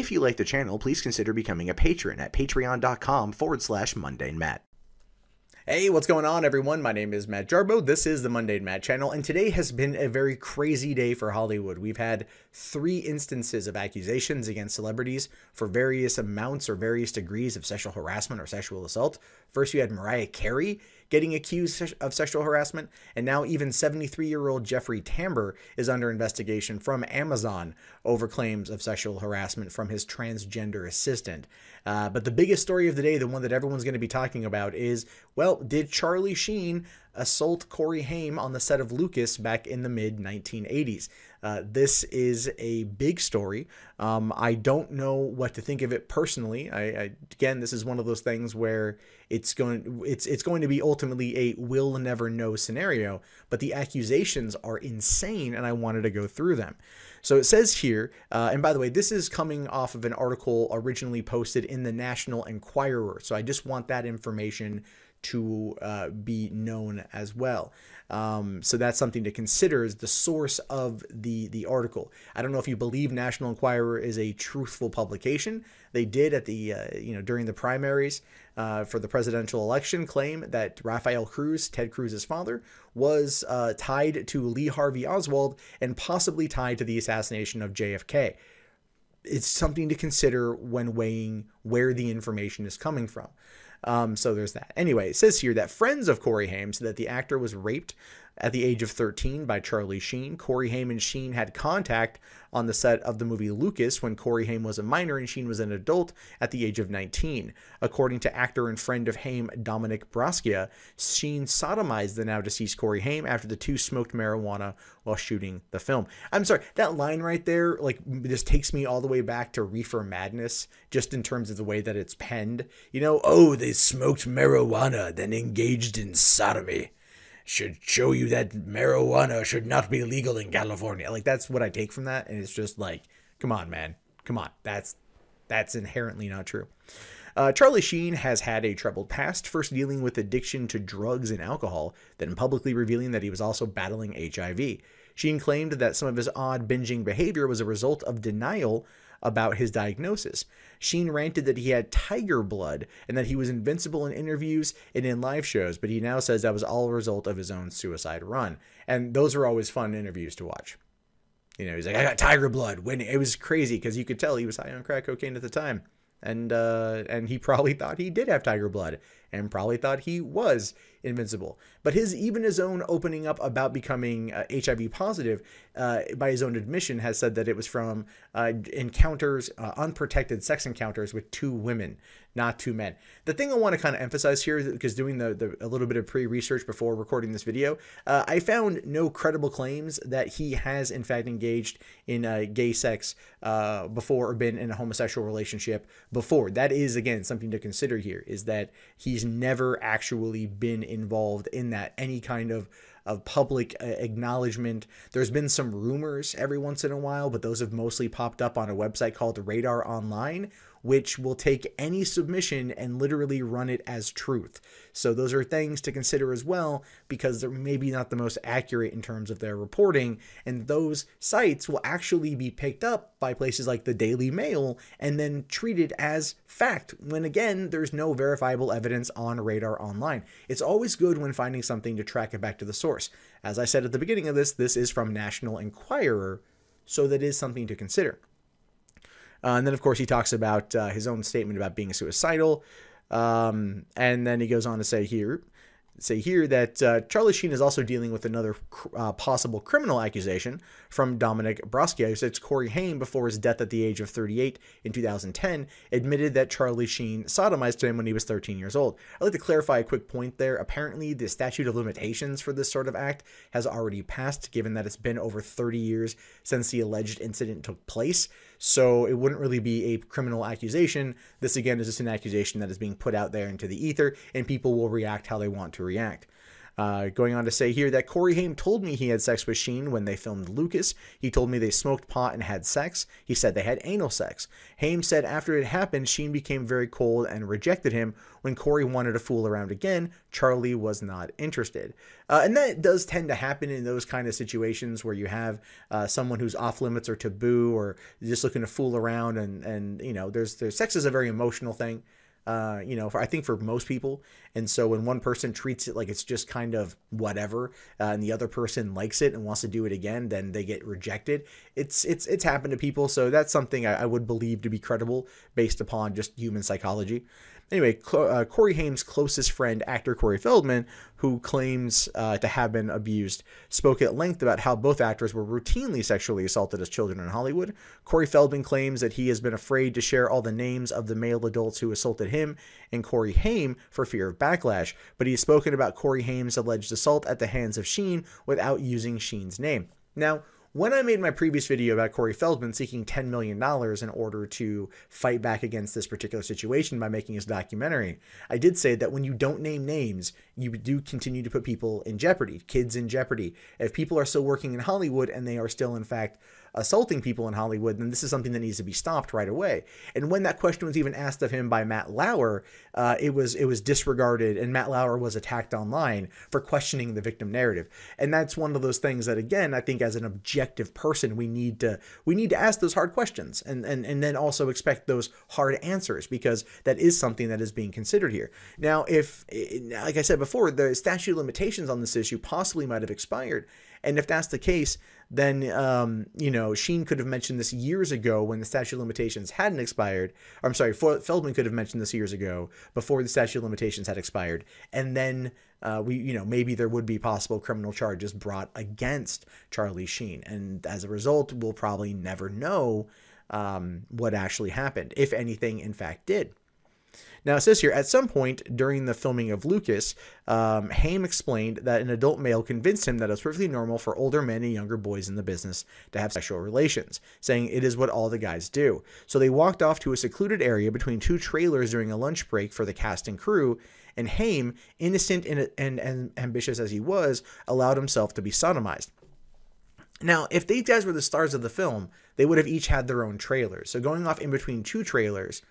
if you like the channel, please consider becoming a patron at patreon.com/MundaneMat. Hey, what's going on, everyone? My name is Matt Jarbo. This is the Mundane Matt channel, and today has been a very crazy day for Hollywood. We've had 3 instances of accusations against celebrities for various amounts or various degrees of sexual harassment or sexual assault. First, you had Mariah Carey getting accused of sexual harassment, and now even 73-year-old Jeffrey Tambor is under investigation from Amazon over claims of sexual harassment from his transgender assistant. But the biggest story of the day, the one that everyone's going to be talking about is, well, did Charlie Sheen assault Corey Haim on the set of Lucas back in the mid-1980s? This is a big story. I don't know what to think of it personally. Again, this is one of those things where it's going to be ultimately a we'll never know scenario, but the accusations are insane, and I wanted to go through them. So it says here, and by the way, this is coming off of an article originally posted in the National Enquirer, so I just want that information to be known as well. So that's something to consider as the source of the article. I don't know if you believe National Enquirer is a truthful publication. They did at the during the primaries for the presidential election claim that Rafael Cruz, Ted Cruz's father, was tied to Lee Harvey Oswald and possibly tied to the assassination of JFK. It's something to consider when weighing where the information is coming from. So there's that. Anyway, it says here that friends of Corey Haim said that the actor was raped at the age of 13 by Charlie Sheen. Corey Haim and Sheen had contact on the set of the movie Lucas when Corey Haim was a minor and Sheen was an adult at the age of 19. According to actor and friend of Haim, Dominick Brascia, Sheen sodomized the now deceased Corey Haim after the two smoked marijuana while shooting the film. I'm sorry, that line right there, like, just takes me all the way back to Reefer Madness, just in terms of the way that it's penned. You know, oh, they smoked marijuana, then engaged in sodomy. Should show you that marijuana should not be legal in California. Like, that's what I take from that, and it's just like, come on, man. Come on. That's inherently not true. Charlie Sheen has had a troubled past, first dealing with addiction to drugs and alcohol, then publicly revealing that he was also battling HIV. Sheen claimed that some of his odd binging behavior was a result of denial about his diagnosis. Sheen ranted that he had tiger blood and that he was invincible in interviews and in live shows, but he now says that was all a result of his own suicide run. And those are always fun interviews to watch. You know, he's like, I got tiger blood. When it was crazy because you could tell he was high on crack cocaine at the time. And he probably thought he did have tiger blood and probably thought he was invincible. But even his own opening up about becoming HIV positive, by his own admission, has said that it was from encounters, unprotected sex encounters with 2 women, not 2 men. The thing I want to kind of emphasize here, because doing a little bit of pre-research before recording this video, I found no credible claims that he has in fact engaged in gay sex before or been in a homosexual relationship before. That is, again, something to consider here, is that he's never actually been involved in that, any kind of public acknowledgement. There's been some rumors every once in a while, but those have mostly popped up on a website called Radar Online, which will take any submission and literally run it as truth. So those are things to consider as well, because they're maybe not the most accurate in terms of their reporting, and those sites will actually be picked up by places like the Daily Mail and then treated as fact, when again, there's no verifiable evidence on Radar Online. It's always good when finding something to track it back to the source. As I said at the beginning of this is from National Enquirer, so that is something to consider. And then, of course, he talks about his own statement about being suicidal. And then he goes on to say here that Charlie Sheen is also dealing with another possible criminal accusation from Dominick Brascia, who says Corey Haim, before his death at the age of 38 in 2010, admitted that Charlie Sheen sodomized him when he was 13 years old. I'd like to clarify a quick point there. Apparently, the statute of limitations for this sort of act has already passed, given that it's been over 30 years since the alleged incident took place. So it wouldn't really be a criminal accusation. This, again, is just an accusation that is being put out there into the ether, and people will react how they want to react. Going on to say here that Corey Haim told me he had sex with Sheen when they filmed Lucas. He told me they smoked pot and had sex. He said they had anal sex. Haim said after it happened, Sheen became very cold and rejected him. When Corey wanted to fool around again, Charlie was not interested. And that does tend to happen in those kind of situations where you have someone who's off limits or taboo or just looking to fool around, and you know, there's sex is a very emotional thing. You know, I think for most people. And so when one person treats it like it's just kind of whatever, and the other person likes it and wants to do it again, then they get rejected. It's happened to people. So that's something I would believe to be credible based upon just human psychology. Anyway, Corey Haim's closest friend, actor Corey Feldman, who claims to have been abused, spoke at length about how both actors were routinely sexually assaulted as children in Hollywood. Corey Feldman claims that he has been afraid to share all the names of the male adults who assaulted him and Corey Haim for fear of backlash, but he has spoken about Corey Haim's alleged assault at the hands of Sheen without using Sheen's name. Now, when I made my previous video about Corey Feldman seeking $10 million in order to fight back against this particular situation by making his documentary, I did say that when you don't name names, you do continue to put people in jeopardy, kids in jeopardy. If people are still working in Hollywood and they are still, in fact, assaulting people in Hollywood, then this is something that needs to be stopped right away. And when that question was even asked of him by Matt Lauer, it was disregarded, and Matt Lauer was attacked online for questioning the victim narrative. And that's one of those things that, again, I think as an objective person, we need to ask those hard questions and then also expect those hard answers, because that is something that is being considered here. Now, if, like I said before, the statute of limitations on this issue possibly might have expired. And if that's the case, then, you know, Sheen could have mentioned this years ago when the statute of limitations hadn't expired. Or, I'm sorry, Feldman could have mentioned this years ago before the statute of limitations had expired. And then you know, maybe there would be possible criminal charges brought against Charlie Sheen. And as a result, we'll probably never know what actually happened, if anything, in fact, did. Now, it says here, at some point during the filming of Lucas, Haim explained that an adult male convinced him that it was perfectly normal for older men and younger boys in the business to have sexual relations, saying it is what all the guys do. So they walked off to a secluded area between two trailers during a lunch break for the cast and crew, and Haim, innocent and ambitious as he was, allowed himself to be sodomized. Now, if these guys were the stars of the film, they would have each had their own trailers. So going off in between two trailers,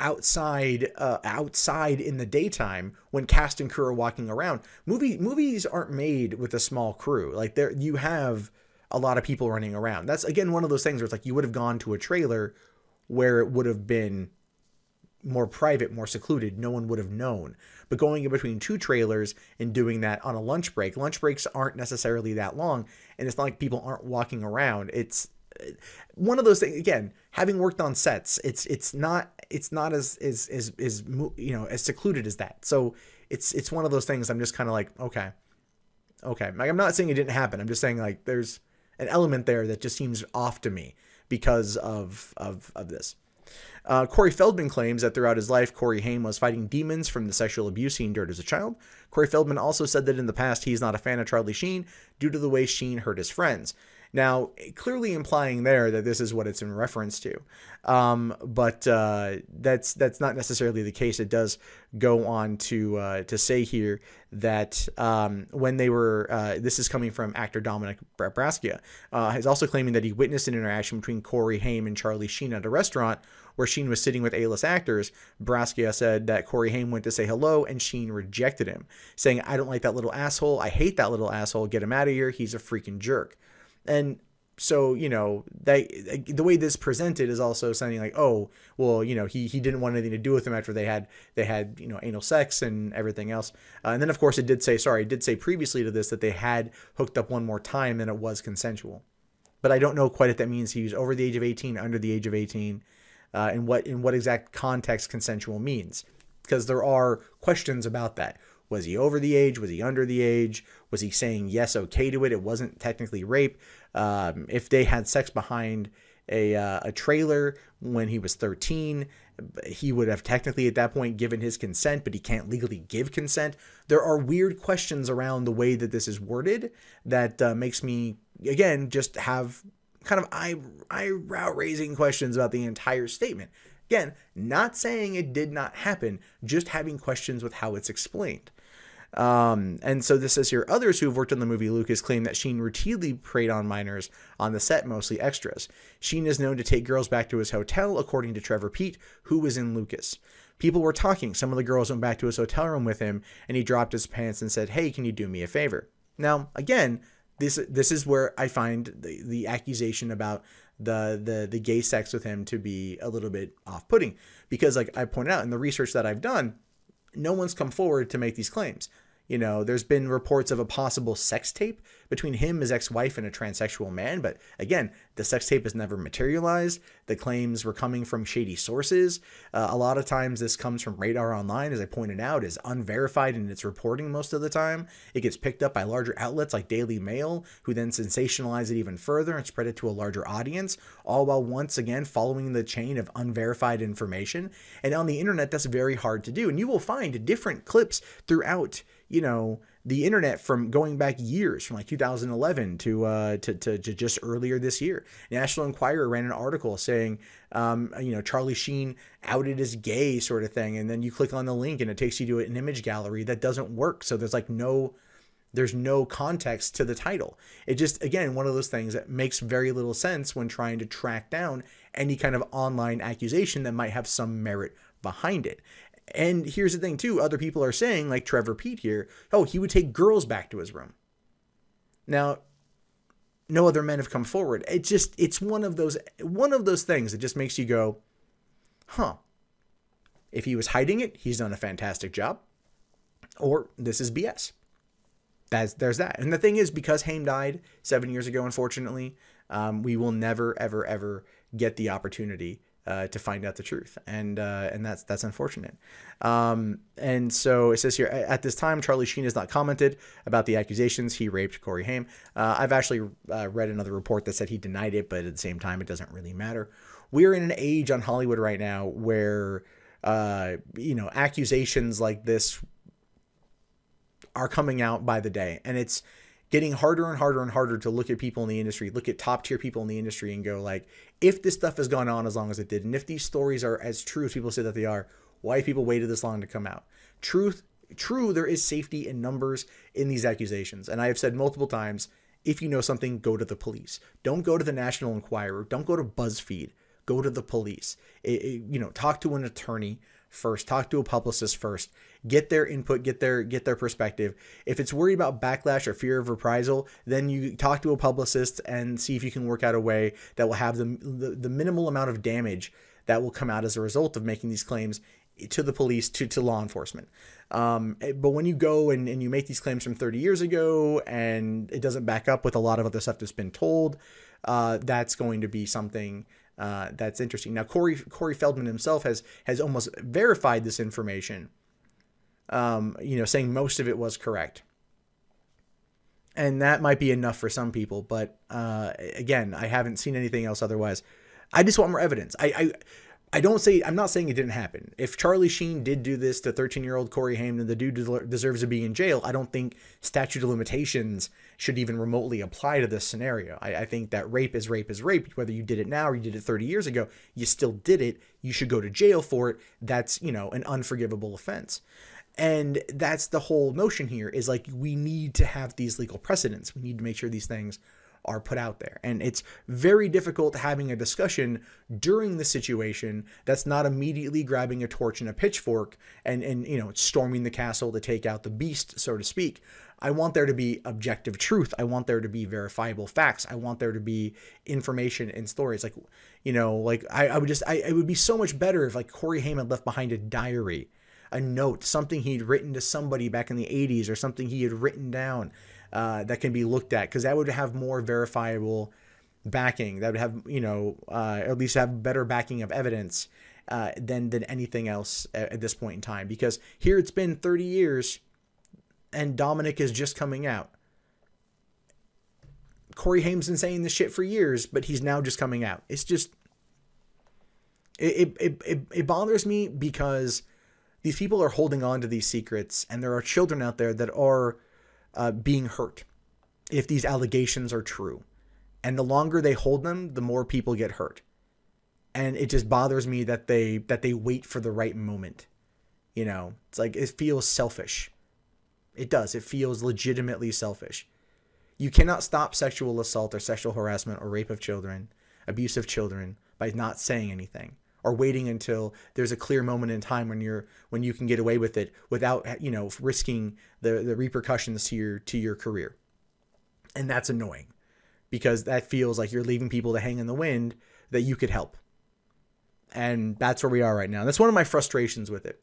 outside in the daytime when cast and crew are walking around. Movies aren't made with a small crew. Like, there you have a lot of people running around. That's, again, one of those things where it's like you would have gone to a trailer where it would have been more private, more secluded. No one would have known. But going in between two trailers and doing that on a lunch breaks aren't necessarily that long, and it's not like people aren't walking around. It's one of those things, again, having worked on sets, it's not as you know, as secluded as that. So it's one of those things I'm just kind of like, okay. Like, I'm not saying it didn't happen. I'm just saying, like, there's an element there that just seems off to me because of this. Corey Feldman claims that throughout his life, Corey Haim was fighting demons from the sexual abuse he endured as a child. Corey Feldman also said that in the past, he's not a fan of Charlie Sheen due to the way Sheen hurt his friends. Now, clearly implying there that this is what it's in reference to, but that's not necessarily the case. It does go on to say here that when they were, this is coming from actor Dominick Brascia, he's also claiming that he witnessed an interaction between Corey Haim and Charlie Sheen at a restaurant where Sheen was sitting with A-list actors. Brascia said that Corey Haim went to say hello and Sheen rejected him, saying, "I don't like that little asshole. I hate that little asshole. Get him out of here. He's a freaking jerk." And so, you know, the way this presented is also sounding like, oh, well, you know, he didn't want anything to do with him after they had, you know, anal sex and everything else. And then, of course, it did say previously to this that they had hooked up one more time and it was consensual. But I don't know quite if that means he was over the age of 18, under the age of 18, and in what exact context consensual means. Because there are questions about that. Was he over the age? Was he under the age? Was he saying yes, okay to it? It wasn't technically rape. If they had sex behind a trailer when he was 13, he would have technically at that point given his consent, but he can't legally give consent. There are weird questions around the way that this is worded that makes me, again, just have kind of eyebrow-raising questions about the entire statement. Again, not saying it did not happen, just having questions with how it's explained. And so this says here, others who have worked on the movie Lucas claim that Sheen routinely preyed on minors on the set, mostly extras. Sheen is known to take girls back to his hotel, according to Trevor Peete, who was in Lucas. People were talking. Some of the girls went back to his hotel room with him, and he dropped his pants and said, "Hey, can you do me a favor?" Now, again, this is where I find the accusation about the gay sex with him to be a little bit off-putting, because like I pointed out in the research that I've done, no one's come forward to make these claims. You know, there's been reports of a possible sex tape between him, his ex-wife, and a transsexual man. But again, the sex tape has never materialized. The claims were coming from shady sources. A lot of times this comes from Radar Online, as I pointed out, is unverified in its reporting most of the time. It gets picked up by larger outlets like Daily Mail, who then sensationalize it even further and spread it to a larger audience, all while once again following the chain of unverified information. And on the internet, that's very hard to do. And you will find different clips throughout, you know, the internet from going back years, from like 2011 to just earlier this year. National Enquirer ran an article saying, you know, Charlie Sheen outed as gay sort of thing. And then you click on the link and it takes you to an image gallery that doesn't work. So there's like there's no context to the title. It just, again, one of those things that makes very little sense when trying to track down any kind of online accusation that might have some merit behind it. And here's the thing too, other people are saying, like Trevor Peete here, oh, he would take girls back to his room. Now, no other men have come forward. It's one of those things that just makes you go, huh. If he was hiding it, he's done a fantastic job. Or this is BS. There's that. And the thing is, because Haim died 7 years ago, unfortunately, we will never, ever, ever get the opportunity to find out the truth. And that's unfortunate. And so it says here, at this time, Charlie Sheen has not commented about the accusations he raped Corey Haim. I've actually read another report that said he denied it, but at the same time, it doesn't really matter. We're in an age on Hollywood right now where, you know, accusations like this are coming out by the day, and it's getting harder and harder and harder to look at people in the industry, look at top tier people in the industry and go like, if this stuff has gone on as long as it did, and if these stories are as true as people say that they are, why have people waited this long to come out? True, there is safety in numbers in these accusations. And I have said multiple times, if you know something, go to the police. Don't go to the National Enquirer. Don't go to BuzzFeed. Go to the police. You know, talk to an attorney first, talk to a publicist first, get their input, get their perspective. If it's worried about backlash or fear of reprisal, then you talk to a publicist and see if you can work out a way that will have the minimal amount of damage that will come out as a result of making these claims to the police, to law enforcement. But when you go and you make these claims from 30 years ago and it doesn't back up with a lot of other stuff that's been told, that's going to be something that's interesting. Now, Corey Feldman himself has almost verified this information, you know, saying most of it was correct. And that might be enough for some people, but again, I haven't seen anything else otherwise. I just want more evidence. I'm not saying it didn't happen. If Charlie Sheen did do this to 13-year-old Corey Haim, then the dude deserves to be in jail. I don't think statute of limitations should even remotely apply to this scenario. I think that rape is rape is rape. Whether you did it now or you did it 30 years ago, you still did it. You should go to jail for it. That's, you know, an unforgivable offense. And that's the whole notion here, is like, we need to have these legal precedents. We need to make sure these things are put out there. And it's very difficult having a discussion during the situation that's not immediately grabbing a torch and a pitchfork and you know, storming the castle to take out the beast, so to speak. I want there to be objective truth. I want there to be verifiable facts. I want there to be information and stories. Like, you know, like it would be so much better if like Corey Haim had left behind a diary, a note, something he'd written to somebody back in the 80s, or something he had written down that can be looked at, because that would have more verifiable backing. That would have, you know, at least have better backing of evidence than anything else at this point in time. Because here it's been 30 years and Dominick is just coming out. Corey Haim's been saying this shit for years, but he's now just coming out. It's just, it bothers me, because these people are holding on to these secrets, and there are children out there that are being hurt if these allegations are true. And the longer they hold them, the more people get hurt. And it just bothers me that they wait for the right moment. You know, it's like, it feels selfish. It does. It feels legitimately selfish. You cannot stop sexual assault or sexual harassment or rape of children, abuse of children, by not saying anything or waiting until there's a clear moment in time when you can get away with it without, risking the repercussions to your career. And that's annoying because that feels like you're leaving people to hang in the wind that you could help. And that's where we are right now. That's one of my frustrations with it.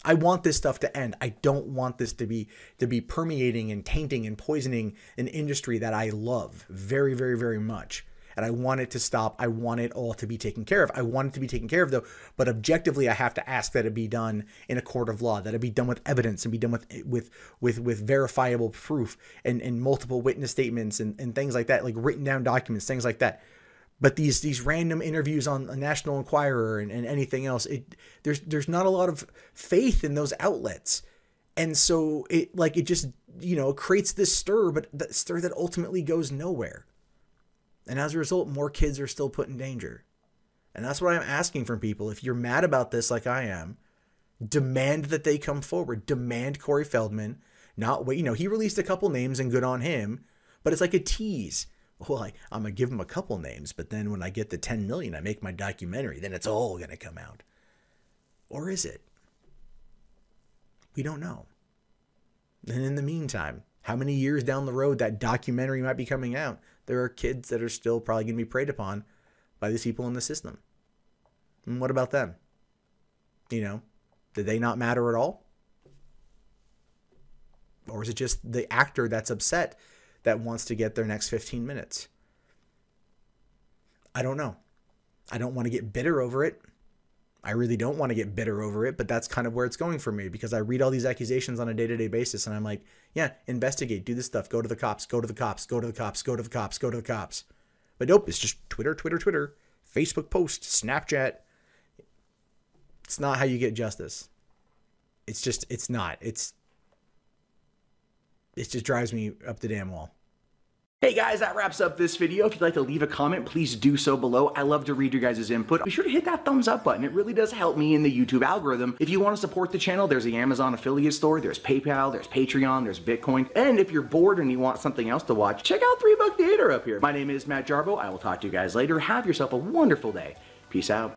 I want this stuff to end. I don't want this to be permeating and tainting and poisoning an industry that I love very, very, very much. And I want it to stop. I want it all to be taken care of. I want it to be taken care of, though. But objectively, I have to ask that it be done in a court of law, that it be done with evidence and be done with verifiable proof and multiple witness statements and things like that, like written down documents, things like that. But these random interviews on a National Enquirer and anything else, there's not a lot of faith in those outlets. And so it just, creates this stir, but that stir that ultimately goes nowhere. And as a result, more kids are still put in danger. And that's what I'm asking from people. If you're mad about this like I am, demand that they come forward. Demand Corey Feldman. Not wait. He released a couple names and good on him, but it's like a tease. Well, I'm going to give him a couple names, but then when I get the 10 million, I make my documentary, then it's all going to come out. Or is it? We don't know. And in the meantime, how many years down the road that documentary might be coming out, there are kids that are still probably going to be preyed upon by these people in the system. And what about them? Did they not matter at all? Or is it just the actor that's upset that wants to get their next 15 minutes? I don't know. I don't want to get bitter over it. I really don't want to get bitter over it, but that's kind of where it's going for me because I read all these accusations on a day-to-day basis and I'm like, yeah, investigate, do this stuff, go to the cops, go to the cops, go to the cops, go to the cops, go to the cops. But nope, it's just Twitter, Facebook post, Snapchat. It's not how you get justice. It's not. It just drives me up the damn wall. Hey guys, that wraps up this video. If you'd like to leave a comment, please do so below. I love to read your guys' input. Be sure to hit that thumbs up button. It really does help me in the YouTube algorithm. If you want to support the channel, there's the Amazon affiliate store, there's PayPal, there's Patreon, there's Bitcoin. And if you're bored and you want something else to watch, check out 3 Buck Theater up here. My name is Matt Jarbo. I will talk to you guys later. Have yourself a wonderful day. Peace out.